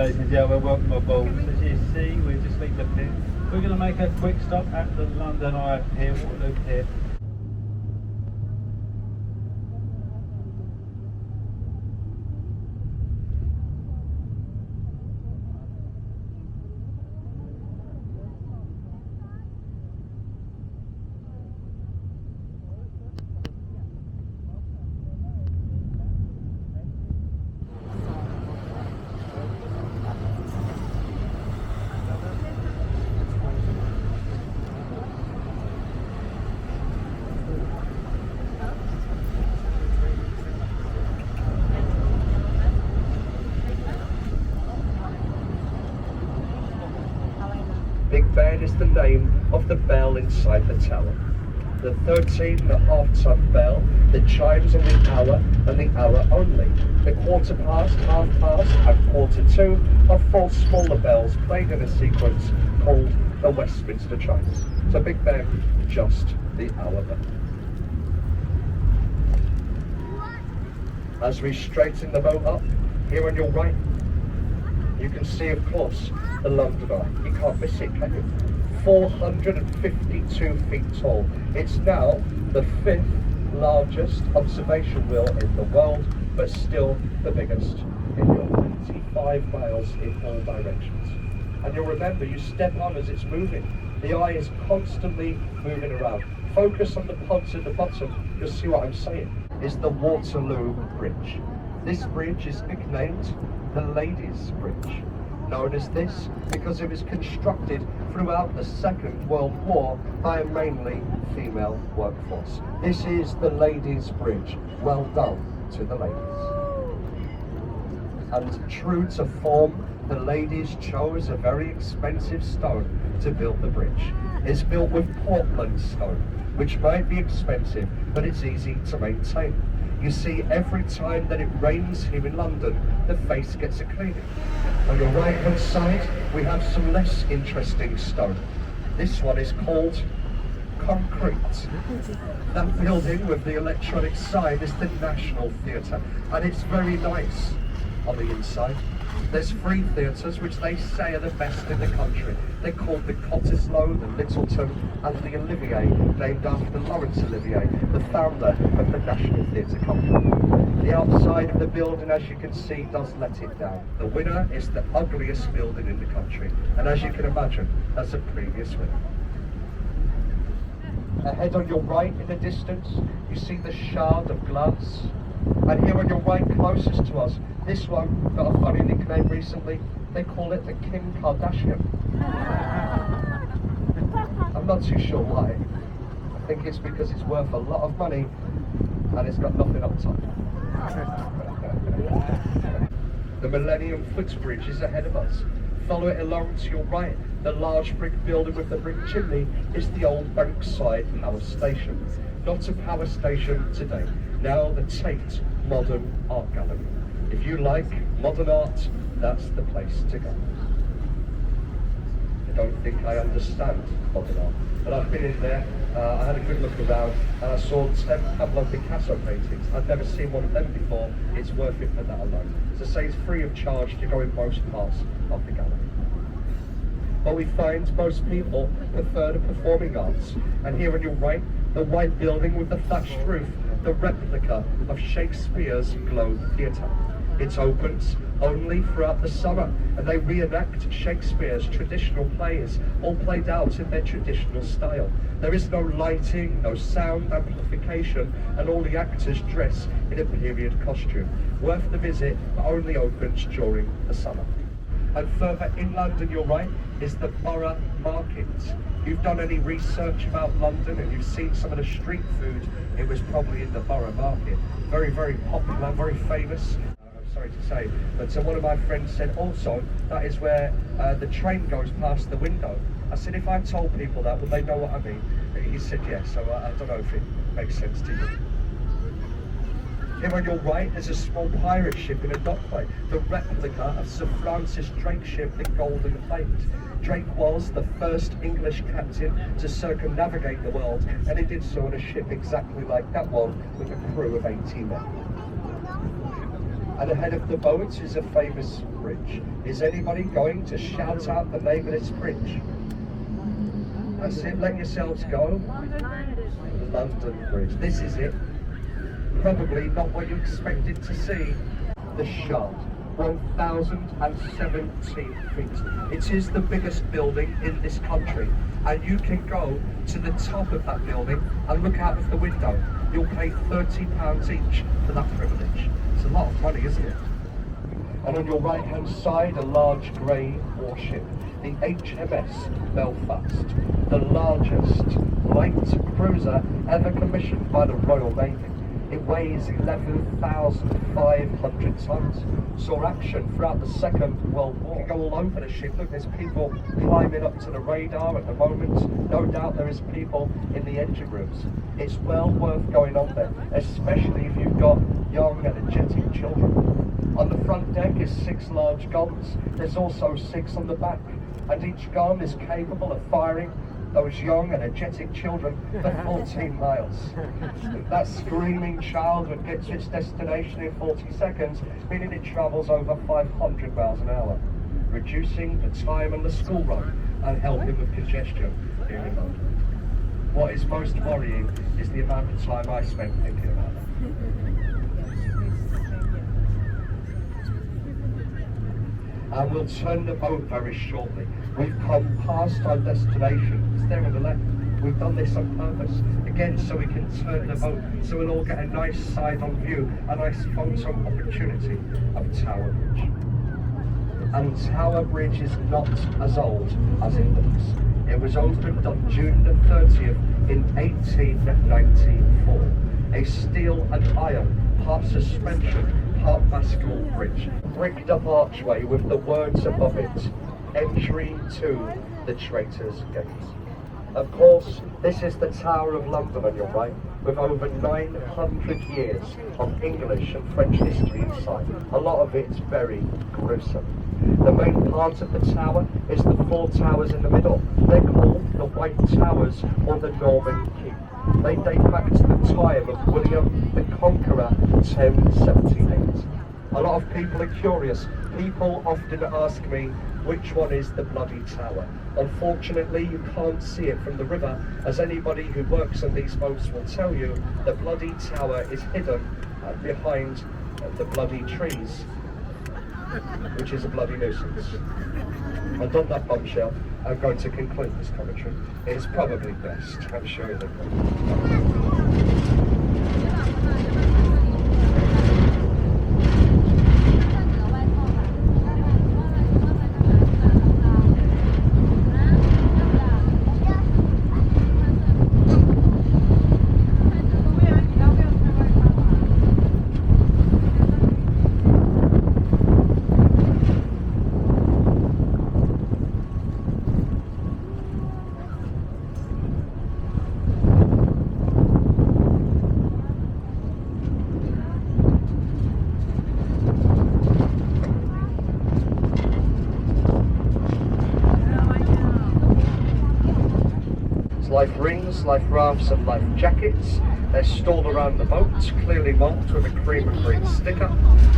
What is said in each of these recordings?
ladies and gentlemen, welcome aboard. As you see, we've just left the pit. We're going to make a quick stop at the London Eye Pier, Waterloo Pier. Big Ben is the name of the bell inside the tower. The 13.5-ton bell that chimes on the hour and the hour only. The quarter past, half past and quarter to are 4 smaller bells played in a sequence called the Westminster chimes. So Big Ben, just the hour bell. As we straighten the boat up, here on your right, you can see, of course, the London Eye. You can't miss it, can you? 452 feet tall. It's now the 5th largest observation wheel in the world, but still the biggest in Europe. 85 miles in all directions. And you'll remember, you step on as it's moving. The eye is constantly moving around. Focus on the pods at the bottom. You'll see what I'm saying. Is the Waterloo Bridge. This bridge is nicknamed the Ladies' Bridge, known as this because it was constructed throughout the Second World War by a mainly female workforce. This is the Ladies' Bridge. Well done to the ladies. And true to form, the ladies chose a very expensive stone to build the bridge. It's built with Portland stone, which might be expensive, but it's easy to maintain. You see, every time that it rains here in London, the face gets a cleaning. On your right hand side, we have some less interesting stone. This one is called concrete. That building with the electronic sign is the National Theatre, and it's very nice on the inside. There's 3 theatres which they say are the best in the country. They're called the Cottesloe, the Littleton and the Olivier, named after Laurence Olivier, the founder of the National Theatre Company. The outside of the building, as you can see, does let it down. The winner is the ugliest building in the country, and as you can imagine, that's a previous winner. Ahead on your right in the distance, you see the Shard of Glass. And here on your right, closest to us, this one got a funny nickname recently. They call it the Kim Kardashian. I'm not too sure why. I think it's because it's worth a lot of money and it's got nothing up top. The Millennium Footbridge is ahead of us. Follow it along to your right. The large brick building with the brick chimney is the old Bankside Power Station. Not a power station today. Now the Tate Modern Art Gallery. If you like modern art, that's the place to go. I don't think I understand modern art, but I've been in there, I had a good look around, and I saw 10 Pablo Picasso paintings. I've never seen one of them before. It's worth it for that alone. As I say, it's free of charge to go in most parts of the gallery. But we find most people prefer the performing arts. And here on your right, the white building with the thatched roof, the replica of Shakespeare's Globe Theatre. It opens only throughout the summer, and they reenact Shakespeare's traditional plays, all played out in their traditional style. There is no lighting, no sound amplification, and all the actors dress in a period costume. Worth the visit, but only opens during the summer. And further inland on your right is the Borough Market. If you've done any research about London and you've seen some of the street food, it was probably in the Borough Market. Very, very popular, very famous. I'm sorry to say, but one of my friends said also that is where the train goes past the window. I said, if I told people that, would they know what I mean? He said yes, so I don't know if it makes sense to you. Here on your right is a small pirate ship in a dockway, the replica of Sir Francis Drake's ship, the Golden Plate. Drake was the first English captain to circumnavigate the world, and he did so on a ship exactly like that one with a crew of 80 men. And ahead of the boat is a famous bridge. Is anybody going to shout out the name of this bridge? That's it, let yourselves go. London Bridge. This is it. Probably not what you expected to see. The Shard. 1,017 feet. It is the biggest building in this country, and you can go to the top of that building and look out of the window. You'll pay £30 each for that privilege. It's a lot of money, isn't it? And on your right hand side, a large grey warship, the HMS Belfast, the largest light cruiser ever commissioned by the Royal Navy. It weighs 11,500 tons. Saw action throughout the Second World War. You go all over the ship. Look, there's people climbing up to the radar at the moment. No doubt there is people in the engine rooms. It's well worth going on there, especially if you've got young, energetic children. On the front deck is 6 large guns. There's also 6 on the back, and each gun is capable of firing those young, energetic children for 14 miles. That screaming child would get to its destination in 40 seconds, meaning it travels over 500 miles an hour, reducing the time on the school run and helping with congestion here in London. What is most worrying is the amount of time I spent thinking about that. And we'll turn the boat very shortly. We've come past our destination. It's there on the left. We've done this on purpose, again, so we can turn the boat, so we'll all get a nice side-on view, a nice photo opportunity of Tower Bridge. And Tower Bridge is not as old as it looks. It was opened on June the 30th in 1894. A steel and iron, part suspension, part masculine bridge, bricked up archway with the words above it, entry to the Traitor's Gate. Of course, this is the Tower of London on your right, with over 900 years of English and French history inside. A lot of it's very gruesome. The main part of the tower is the 4 towers in the middle. They're called the White Towers or the Norman Keep. They date back to the time of William the Conqueror, 1078. A lot of people are curious. People often ask me, which one is the Bloody Tower? Unfortunately, you can't see it from the river, as anybody who works on these boats will tell you the Bloody Tower is hidden behind the bloody trees, which is a bloody nuisance. And on that bombshell, I'm going to conclude this commentary. It is probably best, I'm sure they will. Life rings, life rafts and life jackets. They're stored around the boat, clearly marked with a cream and green sticker.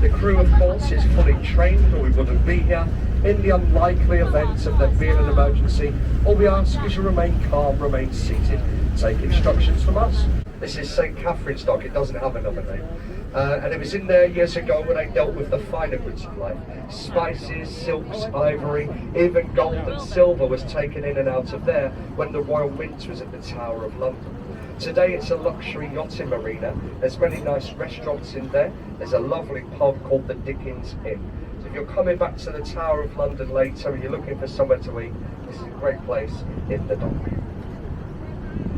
The crew, of course, is fully trained or we wouldn't be here. In the unlikely event of there being an emergency, all we ask is you remain calm, remain seated, take instructions from us. This is St. Catherine's Dock, it doesn't have another name. And it was in there years ago when they dealt with the finer goods of life. Spices, silks, ivory, even gold and silver was taken in and out of there when the Royal Mint was at the Tower of London. Today it's a luxury yachting marina. There's many nice restaurants in there. There's a lovely pub called the Dickens Inn. So if you're coming back to the Tower of London later and you're looking for somewhere to eat, this is a great place in the dock.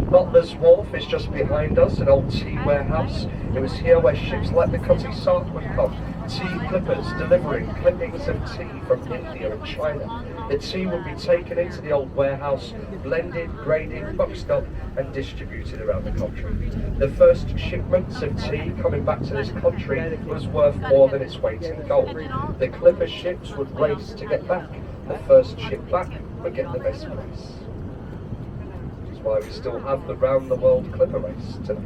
Butler's Wharf is just behind us, an old tea warehouse. It was here where ships like the Cutty Sark would come, tea clippers delivering clippings of tea from India and China. The tea would be taken into the old warehouse, blended, graded, boxed up and distributed around the country. The first shipments of tea coming back to this country was worth more than its weight in gold. The clipper ships would race to get back. The first ship back would get the best price. Why we still have the round the world clipper race today.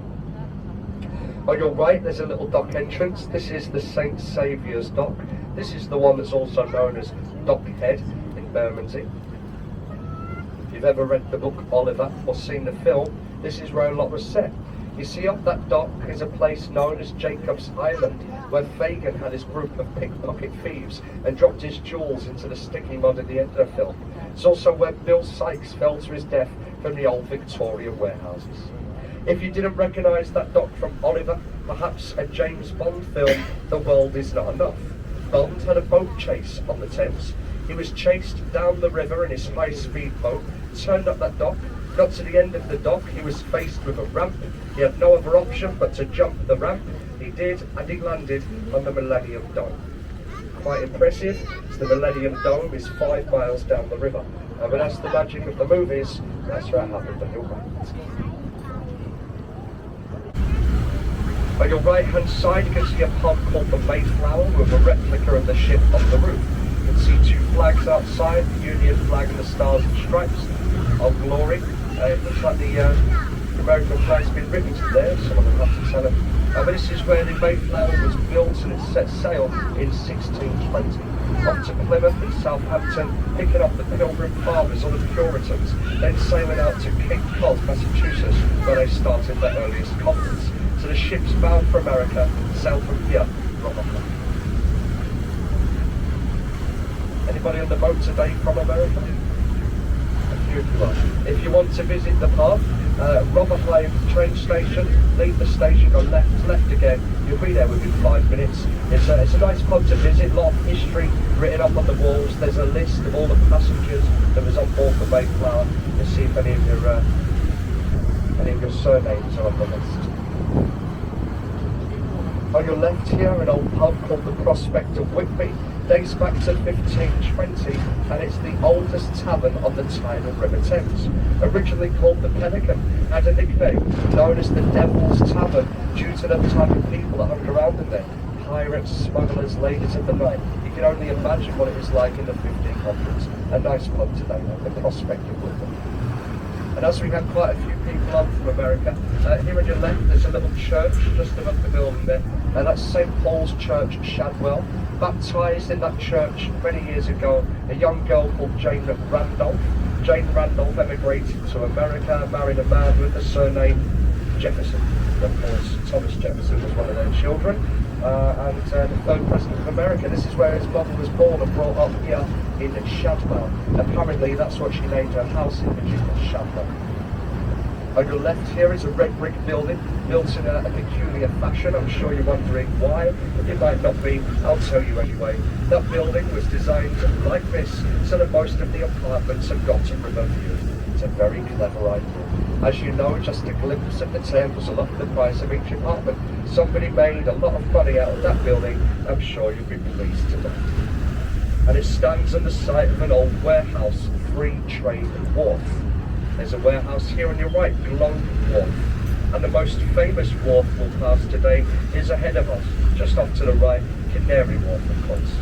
On your right, there's a little dock entrance. This is the St Saviour's Dock. This is the one that's also known as Dock Head in Bermondsey. If you've ever read the book Oliver or seen the film, this is where a lot was set. You see, up that dock is a place known as Jacob's Island, where Fagin had his group of pickpocket thieves and dropped his jewels into the sticky mud at the end of the film. It's also where Bill Sykes fell to his death from the old Victorian warehouses. If you didn't recognise that dock from Oliver, perhaps a James Bond film, The World Is Not Enough. Bond had a boat chase on the Thames. He was chased down the river in his high-speed boat, turned up that dock, got to the end of the dock. He was faced with a ramp. He had no other option but to jump the ramp. He did, and he landed on the Millennium Dome. Quite impressive, as the Millennium Dome is 5 miles down the river. But that's the magic of the movies. That's where it happened on your right. On your right-hand side, you can see a pub called the Mayflower with a replica of the ship on the roof. You can see 2 flags outside, the Union flag and the Stars and Stripes. Old Glory. It looks like the American flag's been written to there, someone will have to tell them. But this is where the Mayflower was built and it set sail in 1620. Off to Plymouth and Southampton, picking up the Pilgrim Fathers or the Puritans, then sailing out to Cape Cod, Massachusetts, where they started their earliest conference. So the ships bound for America sailed from here, Rotterdam. Anybody on the boat today from America? If you want to visit the pub, Rotherhithe train station, leave the station, go left again, you'll be there within 5 minutes. It's a nice pub to visit, a lot of history written up on the walls. There's a list of all the passengers that was on board the Mayflower. Let's see if any of your surnames are on the list. On your left here, an old pub called the Prospect of Whitby. Dates back to 1520, and it's the oldest tavern on the tidal River Thames. Originally called the Pelican, had a nickname known as the Devil's Tavern due to the type of people that hung around in there. Pirates, smugglers, ladies of the night. You can only imagine what it was like in the 1500s. A nice pub today, the Prospect of Whitby. And as we have quite a few people on from America, here on your left there's a little church just above the building there, and that's St Paul's Church, Shadwell. Baptised in that church many years ago, a young girl called Jane Randolph. Jane Randolph emigrated to America, married a man with the surname Jefferson. Of course, Thomas Jefferson was one of their children, and the 3rd president of America. This is where his mother was born and brought up here in Shadwell. Apparently that's what she named her house in Virginia, Shadwell. On your left here is a red brick building, built in a peculiar fashion. I'm sure you're wondering why. It might not be, I'll tell you anyway. That building was designed like this, so that most of the apartments have got a river view. It's a very clever idea. As you know, just a glimpse of the Thames will up the price of each apartment. Somebody made a lot of money out of that building. I'm sure you'll be pleased to know. And it stands on the site of an old warehouse, Free Trade Wharf. There's a warehouse here on your right, Globe Wharf. And the most famous wharf we'll pass today is ahead of us, just off to the right, Canary Wharf, of course.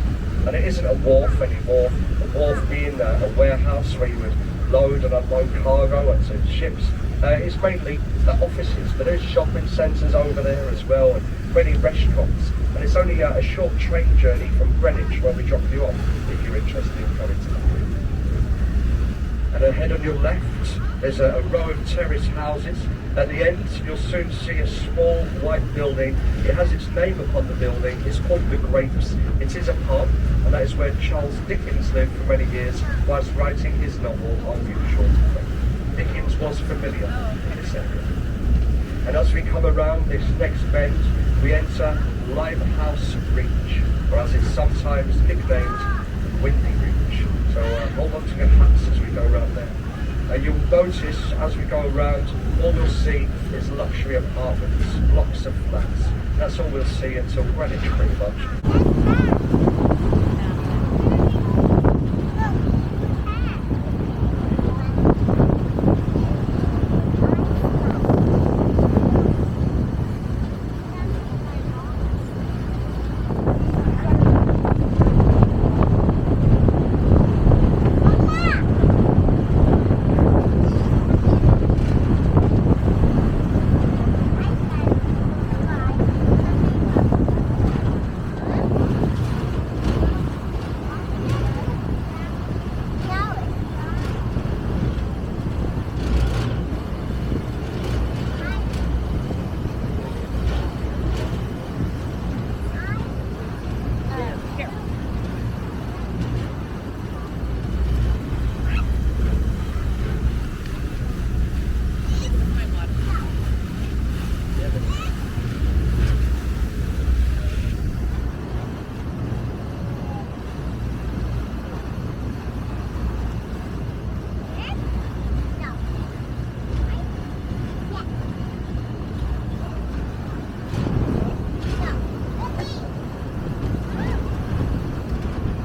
And it isn't a wharf anymore, a wharf being a warehouse where you would load and unload cargo onto ships. It's mainly offices, but there's shopping centres over there as well, and many restaurants. And it's only a short train journey from Greenwich where we drop you off if you're interested in going to that. And ahead on your left, there's a row of terrace houses. At the end, you'll soon see a small white building. It has its name upon the building. It's called The Grapes. It is a pub, and that is where Charles Dickens lived for many years whilst writing his novel Unusual. Dickens was familiar in this area. And as we come around this next bend, we enter Limehouse Reach, or as it's sometimes nicknamed, Windy Reach. So hold on to your hats as we go around there. You'll notice as we go around, all we'll see is luxury apartments, blocks of flats. That's all we'll see until Greenwich pretty much.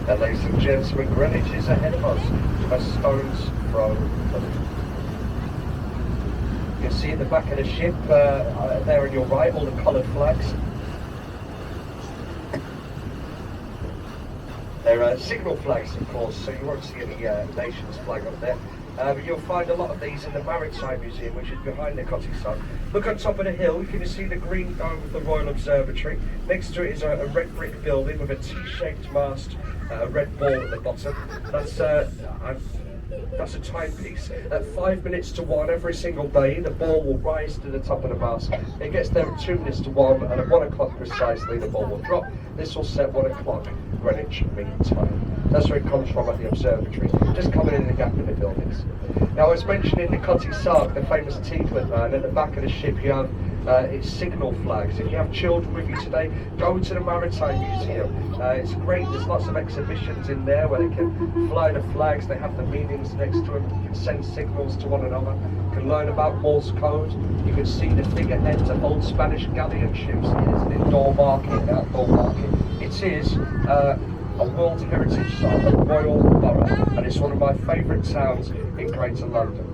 And ladies and gentlemen, Greenwich is ahead of us, a stone's throw. You can see at the back of the ship, there on your right, all the coloured flags. There are signal flags, of course, so you won't see any nation's flag up there. But you'll find a lot of these in the Maritime Museum, which is behind the Cottesmore. Look on top of the hill, you can see the green dome of the Royal Observatory. Next to it is a red brick building with a T-shaped mast, a red ball at the bottom. That's a timepiece. At 5 minutes to 1 every single day, the ball will rise to the top of the mast. It gets there at 2 minutes to 1, and at 1 o'clock precisely, the ball will drop. This will set 1 o'clock Greenwich Mean Time. That's where it comes from at the observatory, just coming in the gap in the buildings. Now, I was mentioning the Cottesmore, the famous tea-clip man. At the back of the ship, you have its signal flags. If you have children with you today, go to the Maritime Museum. It's great. There's lots of exhibitions in there where they can fly the flags. They have the meanings next to them. You can send signals to one another. You can learn about Morse code. You can see the figureheads of old Spanish galleon ships. It's an indoor market, outdoor market. It is a World Heritage Site, a Royal Borough, and it's one of my favourite towns in Greater London.